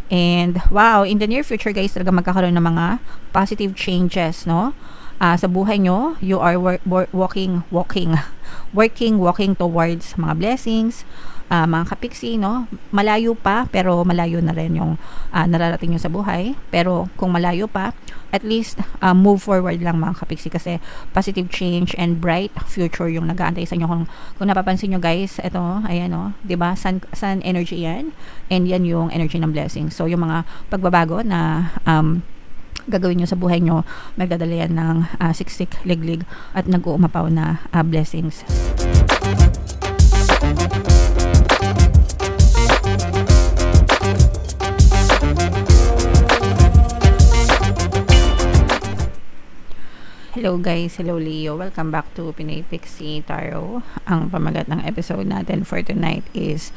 And wow, in the near future guys, talaga magkakaroon ng mga positive changes, no? Sa buhay nyo, you are working towards mga blessings, mga kapiksi, no? Malayo pa, pero malayo na rin yung nararating nyo sa buhay. Pero kung malayo pa, at least move forward lang mga kapiksi, kasi positive change and bright future yung nag-aantay sa inyo. Kung napapansin nyo guys, ito, ayan o, diba? Sun energy yan, and yan yung energy ng blessing. So yung mga pagbabago na gagawin nyo sa buhay nyo, magdadala yan ng siksik, liglig, at nag-uumapaw na blessings. Hello guys, hello Leo. Welcome back to Pinay Pixie Tarot. Ang pamagat ng episode natin for tonight is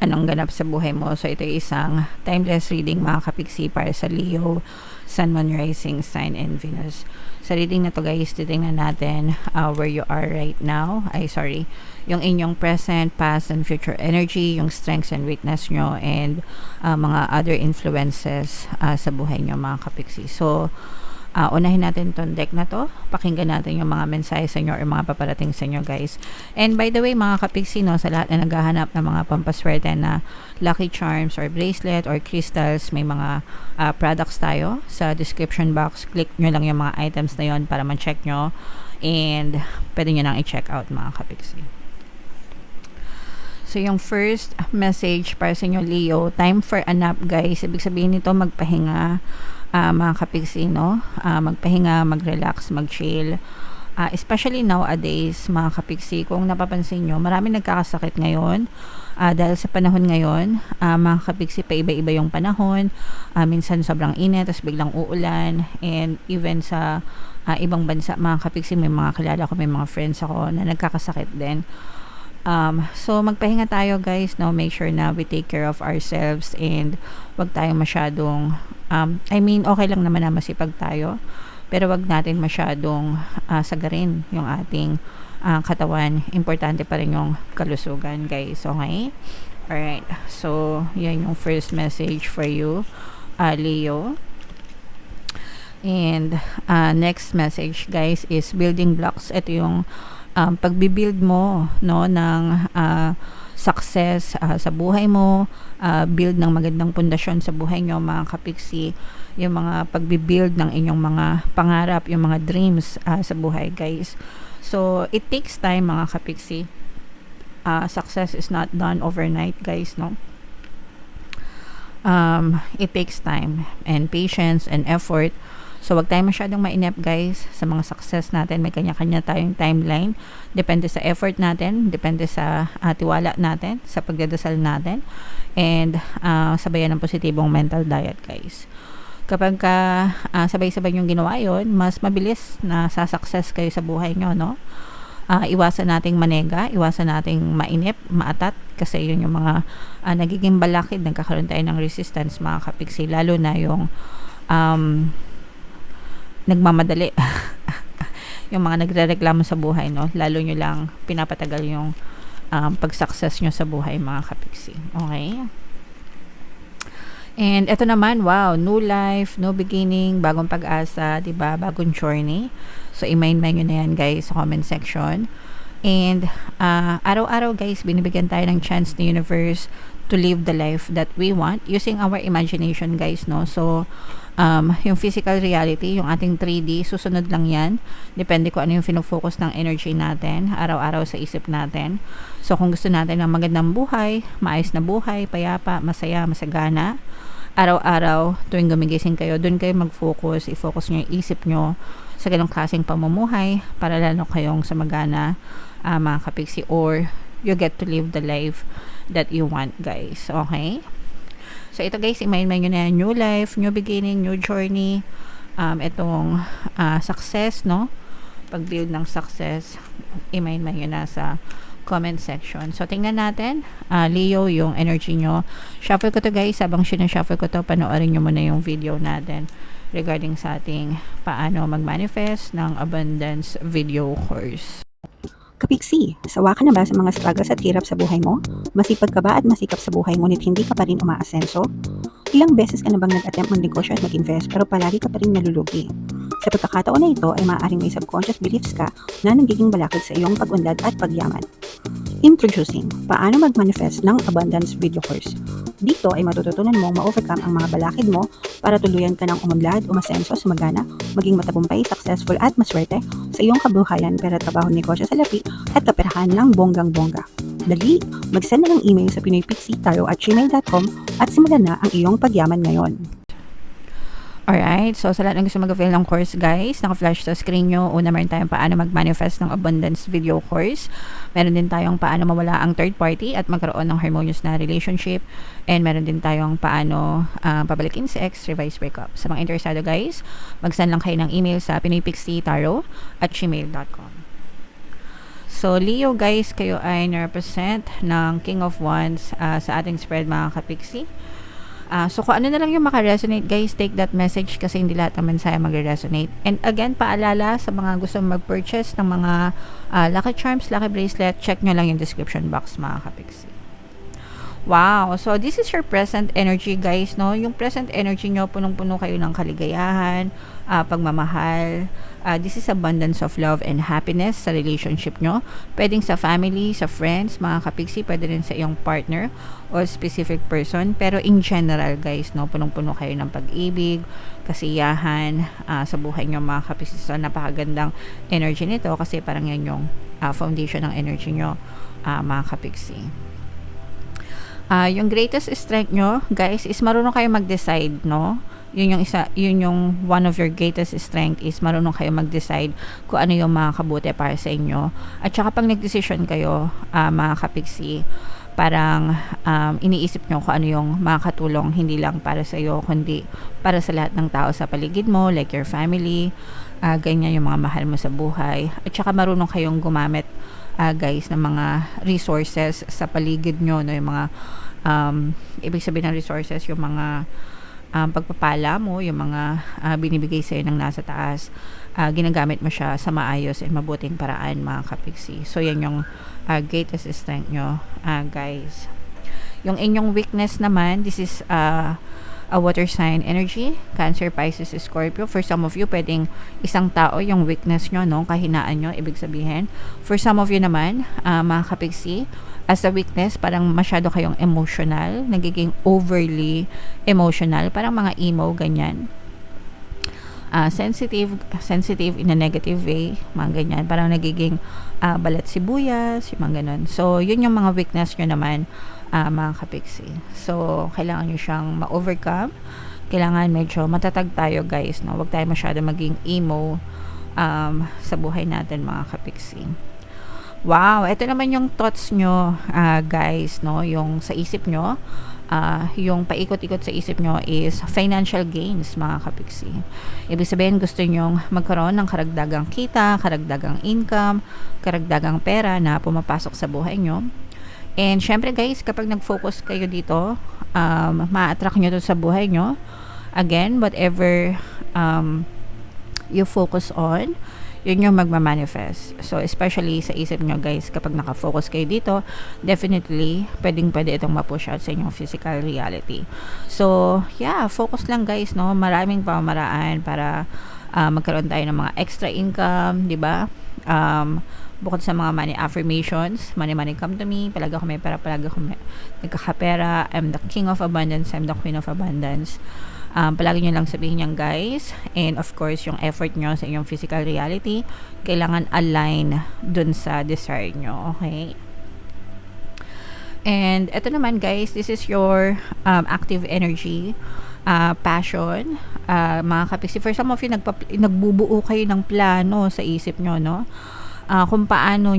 anong ganap sa buhay mo. So ito ay isang timeless reading mga kapiksi para sa Leo, Sun, Moon, Rising, Sign, and Venus. Sa reading na to guys, titingnan natin where you are right now. Yung inyong present, past, and future energy, yung strengths and weakness nyo, and mga other influences sa buhay nyo mga kapiksi. So unahin natin tong deck na to. Pakinggan natin yung mga mensahe sa inyo or mga paparating sa inyo guys. And by the way mga kapiksi, no, sa lahat na naghahanap ng mga pampaswerte na lucky charms or bracelet or crystals, may mga products tayo sa description box. Click nyo lang yung mga items na yon para ma-check nyo, and pwede nyo nang i-check out mga kapiksi. So yung first message para sa inyo Leo, time for a nap guys. Ibig sabihin nito magpahinga, mga kapiksi, no? Magpahinga, mag-relax, mag-chill. Especially nowadays, mga kapiksi, kung napapansin nyo, marami nagkakasakit ngayon. Dahil sa panahon ngayon, mga kapiksi, paiba-iba yung panahon. Minsan sobrang init, tapos biglang uulan. And even sa ibang bansa, mga kapiksi, may mga kilala ko, may mga friends ako na nagkakasakit din. So magpahinga tayo guys, no? Make sure na we take care of ourselves, and wag tayong masyadong okay lang naman na masipag tayo, pero wag natin masyadong sagarin yung ating katawan. Importante pa rin yung kalusugan guys, okay? Alright, so yan yung first message for you Leo. And next message guys is building blocks. Ito yung pagbibuild mo, no, ng success sa buhay mo, build ng magandang pundasyon sa buhay nyo mga kapiksi, yung mga pagbibuild ng inyong mga pangarap, yung mga dreams sa buhay guys. So it takes time mga kapiksi. Success is not done overnight guys, no. It takes time and patience and effort. So wag tayong masyadong mainip guys sa mga success natin. May kanya-kanya tayong timeline. Depende sa effort natin, depende sa tiwala natin, sa pagdadasal natin, and sabayan ng positibong mental diet guys. Kapag sabay-sabay yung ginawa yun, mas mabilis na sa-success kayo sa buhay nyo, no? Iwasan nating manega, iwasan nating mainip, maatat, kasi yun yung mga nagiging balakid, nagkakaroon tayo ng resistance mga kapiksi, lalo na yung nagmamadali. Yung mga nagrereklamo sa buhay, no, lalo nyo lang pinapatagal yung pag-success nyo sa buhay mga kapiksi, okay? And eto naman, wow, new life, new beginning, bagong pag-asa, diba, bagong journey. So i-mind-mind nyo na yan guys sa comment section. And araw-araw guys, binibigyan tayo ng chance ng universe to live the life that we want using our imagination guys, no. So yung physical reality, yung ating 3D, susunod lang yan. Depende kung ano yung finofocus ng energy natin araw-araw sa isip natin. So kung gusto natin ng magandang buhay, maayos na buhay, payapa, masaya, masagana, araw-araw tuwing gumigising kayo, dun kayo mag-focus, i-focus nyo yung isip nyo sa ganong klaseng pamumuhay para lalo kayong sumagana mga kapiksi, or you get to live the life that you want guys, okay? So ito guys, i-mind-mind nyo na yan, new life, new beginning, new journey, itong success, no, pag-build ng success, i-mind-mind nyo na sa comment section. So tingnan natin Leo, yung energy nyo. Shuffle ko to guys, habang sinashuffle ko to, panoorin nyo muna yung video natin regarding sa ating paano mag-manifest ng abundance video course. Kapiksi, sawa ka na ba sa mga struggles at hirap sa buhay mo? Masipag ka ba at masikap sa buhay ngunit hindi ka pa rin umaasenso? Ilang beses ka na bang nag-attempt magnegosyo at mag-invest pero palagi ka pa rin nalulugi? Sa pagkakataon na ito ay maaaring may subconscious beliefs ka na nagiging balakid sa iyong pag-unlad at pagyaman. Introducing, paano mag-manifest ng abundance video course. Dito ay matututunan mong ma-overcome ang mga balakid mo para tuluyan ka ng umunlad, umasenso, sumagana, maging matagumpay, successful at maswerte sa iyong kabuhayan, pera, trabaho, negosyo sa lapi at kaperahan ng bonggang-bongga. Dali, mag-send na ng email sa pinoypixie@gmail.com at simulan na ang iyong pagyaman ngayon. Alright, so sa lahat ng gusto mag-avail ng course guys, naka-flash sa screen nyo. Una, meron tayong paano mag-manifest ng abundance video course. Meron din tayong paano mawala ang third party at magkaroon ng harmonious na relationship. And meron din tayong paano pabalikin si ex, revise breakup. Sa mga interesado guys, mag-send lang kayo ng email sa pinoypixie@gmail.com. So, Leo guys, kayo ay na-represent ng King of Wands sa ating spread mga kapixie. So, kung ano na lang yung makaresonate guys, take that message kasi hindi lahat ng mensahe magre-resonate. And again, paalala sa mga gusto mag-purchase ng mga lucky charms, lucky bracelet, check nyo lang yung description box mga kapixie. Wow! So, this is your present energy guys, no? Yung present energy nyo, punong-puno kayo ng kaligayahan, pagmamahal. This is abundance of love and happiness sa relationship nyo. Pwedeng sa family, sa friends, mga kapixie, pwede rin sa iyong partner o specific person. Pero in general guys, no? Punong-puno kayo ng pag-ibig, kasiyahan sa buhay nyo mga kapixie. So, napakagandang energy nito kasi parang yan yung foundation ng energy nyo mga kapixie. Yung greatest strength nyo, guys, is marunong kayo mag-decide, no? Yun yung one of your greatest strength is marunong kayo mag-decide kung ano yung makakabuti para sa inyo. At saka pag nag-decision kayo, mga kapixie, parang iniisip nyo kung ano yung makakatulong hindi lang para sa iyo, kundi para sa lahat ng tao sa paligid mo, like your family, ganyan yung mga mahal mo sa buhay. At saka marunong kayong gumamit guys ng mga resources sa paligid nyo, no? Yung mga ibig sabihin ng resources, yung mga pagpapala mo, yung mga binibigay sa'yo ng nasa taas, ginagamit mo siya sa maayos and mabuting paraan mga kapixie. So yan yung greatest strength nyo guys. Yung inyong weakness naman, this is a water sign energy, Cancer, Pisces, Scorpio. For some of you, pwedeng isang tao yung weakness nyo, no? Kahinaan nyo, ibig sabihin. For some of you naman, mga kapixie, as a weakness, parang masyado kayong emotional, nagiging overly emotional, parang mga emo, ganyan. Sensitive in a negative way, mga ganyan. Parang nagiging balat sibuyas, yung mga ganun. So, yun yung mga weakness nyo naman, mga kapixie. So, kailangan nyo siyang ma-overcome. Kailangan medyo matatag tayo, guys, no? Huwag tayo masyado maging emo sa buhay natin, mga kapixie. Wow! Ito naman yung thoughts nyo, guys, no? Yung sa isip nyo. Yung paikot-ikot sa isip nyo is financial gains, mga kapixie. Ibig sabihin, gusto nyong magkaroon ng karagdagang kita, karagdagang income, karagdagang pera na pumapasok sa buhay nyo. And syempre guys, kapag nag-focus kayo dito, ma-attract nyo to sa buhay nyo. Again, whatever you focus on, yun yung magmamanifest. So, especially sa isip nyo guys, kapag nakafocus kayo dito, definitely, pwede itong ma-push out sa inyong physical reality. So, yeah, focus lang guys, no? Maraming pamamaraan para magkaroon tayo ng mga extra income, di ba? Bukod sa mga money affirmations, money come to me, palagi ako may pera, palagi ako may nagkakapera, I'm the king of abundance, I'm the queen of abundance. Palagi nyo lang sabihin yan guys. And of course, yung effort nyo sa inyong physical reality, kailangan align dun sa desire nyo, okay? And ito naman guys, this is your active energy, passion, mga kapixie. For some of you, nagbubuo kayo ng plano sa isip nyo, no? Kung paano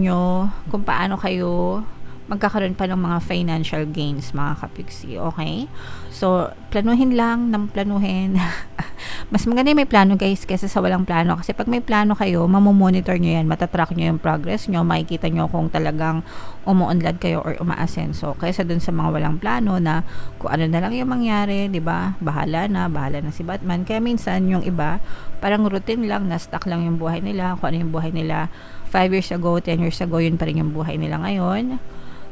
kayo magkakaroon pa ng mga financial gains, mga kapixie, okay? So, planuhin lang ng planuhin. Mas maganda may plano guys kaysa sa walang plano. Kasi pag may plano kayo, mamomonitor nyo yan, matatrack nyo yung progress nyo, makikita nyo kung talagang umuunlad kayo or umaasenso. Kaysa dun sa mga walang plano na kung ano na lang yung mangyari, di ba? Bahala na si Batman. Kaya minsan yung iba, parang routine lang, na-stuck lang yung buhay nila, kung ano yung buhay nila 5 years ago, 10 years ago, yun pa rin yung buhay nila ngayon.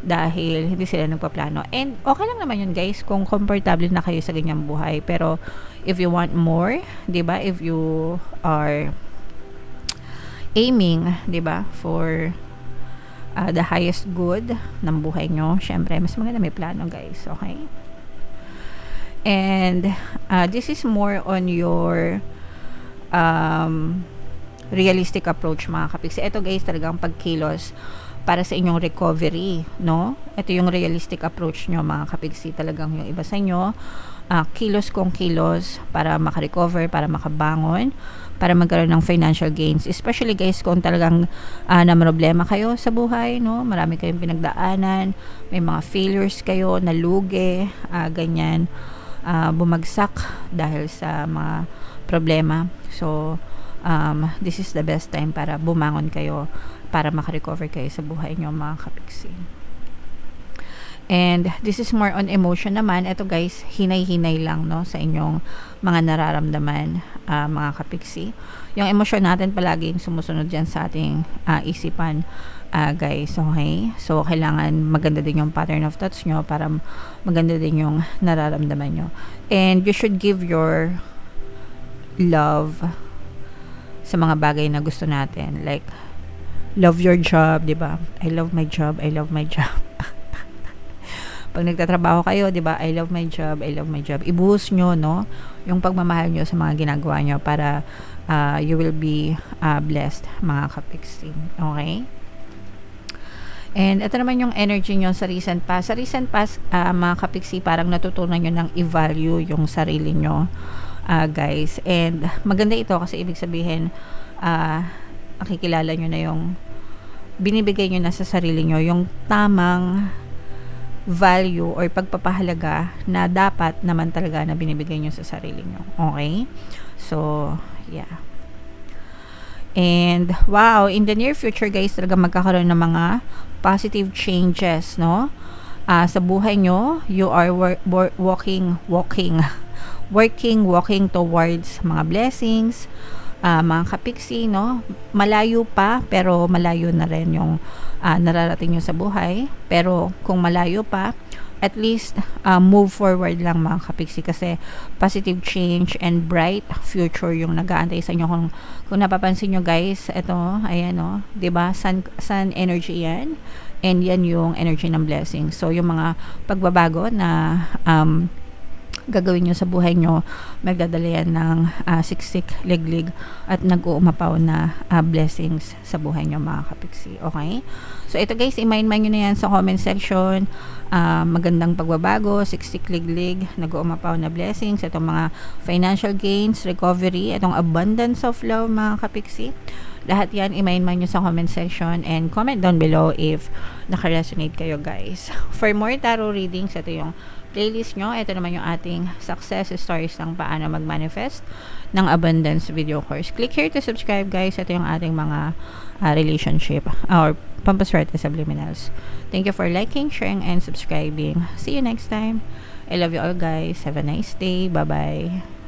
dahil hindi sila nagpaplano. And okay lang naman yun guys kung comfortable na kayo sa ganyang buhay. Pero if you want more, 'di ba? If you are aiming, 'di ba, for the highest good ng buhay nyo, syempre mas maganda may plano guys, okay? And this is more on your realistic approach mga kapiksi. Ito guys talagang pagkilos para sa inyong recovery, no? Ito yung realistic approach nyo mga kapiksi. Talagang yung iba sa inyo, kilos kung kilos para makarecover, para makabangon, para magkaroon ng financial gains. Especially guys kung talagang na problema kayo sa buhay, no? Marami kayong pinagdaanan, may mga failures kayo, nalugi, ganyan, bumagsak dahil sa mga problema. So, this is the best time para bumangon kayo, para makarecover kayo sa buhay nyo mga kapiksi. And this is more on emotion naman. Ito guys, hinay-hinay lang, no, sa inyong mga nararamdaman mga kapiksi. Yung emosyon natin palaging sumusunod dyan sa ating isipan guys, okay? So kailangan maganda din yung pattern of thoughts nyo para maganda din yung nararamdaman nyo. And you should give your love sa mga bagay na gusto natin, like love your job, 'di ba? I love my job, I love my job. Pag nagtatrabaho kayo, 'di ba? I love my job, I love my job. Ibuhos nyo, no, yung pagmamahal nyo sa mga ginagawa nyo para you will be blessed mga kapiksi. Okay? And ito naman yung energy nyo sa recent past. Sa recent past, mga kapiksi, parang natutunan nyo ng i-value yung sarili nyo, guys. And maganda ito kasi ibig sabihin, nakikilala nyo na yung binibigay nyo na sa sarili nyo, yung tamang value or pagpapahalaga na dapat naman talaga na binibigay nyo sa sarili nyo. Okay? So, yeah. And, wow, in the near future, guys, talaga magkakaroon ng mga positive changes, no? Sa buhay nyo, you are walking towards mga blessings, mga kapiksi, no? Malayo pa, pero malayo na rin yung nararating nyo sa buhay. Pero kung malayo pa, at least move forward lang mga kapiksi, kasi positive change and bright future yung nag-aantay sa inyo. Kung napapansin nyo guys, ito, ayan, no? 'Di ba? Sun energy yan, and yan yung energy ng blessing. So yung mga pagbabago na gagawin nyo sa buhay nyo, magdadala yan ng siksik, liglig, at nag-uumapaw na blessings sa buhay nyo mga kapiksi. Okay? So ito guys, i-mind-mind nyo na yan sa comment section. Magandang pagbabago, siksik, liglig, nag-uumapaw na blessings, itong mga financial gains, recovery, itong abundance of love mga kapiksi. Lahat yan, i-mind-mind nyo sa comment section, and comment down below if naka-resonate kayo guys. For more tarot readings, ito yung playlist nyo. Ito naman yung ating success stories ng paano mag-manifest ng abundance video course. Click here to subscribe guys. Ito yung ating mga relationship or pampaswerte subliminals. Thank you for liking, sharing, and subscribing. See you next time. I love you all guys. Have a nice day. Bye-bye.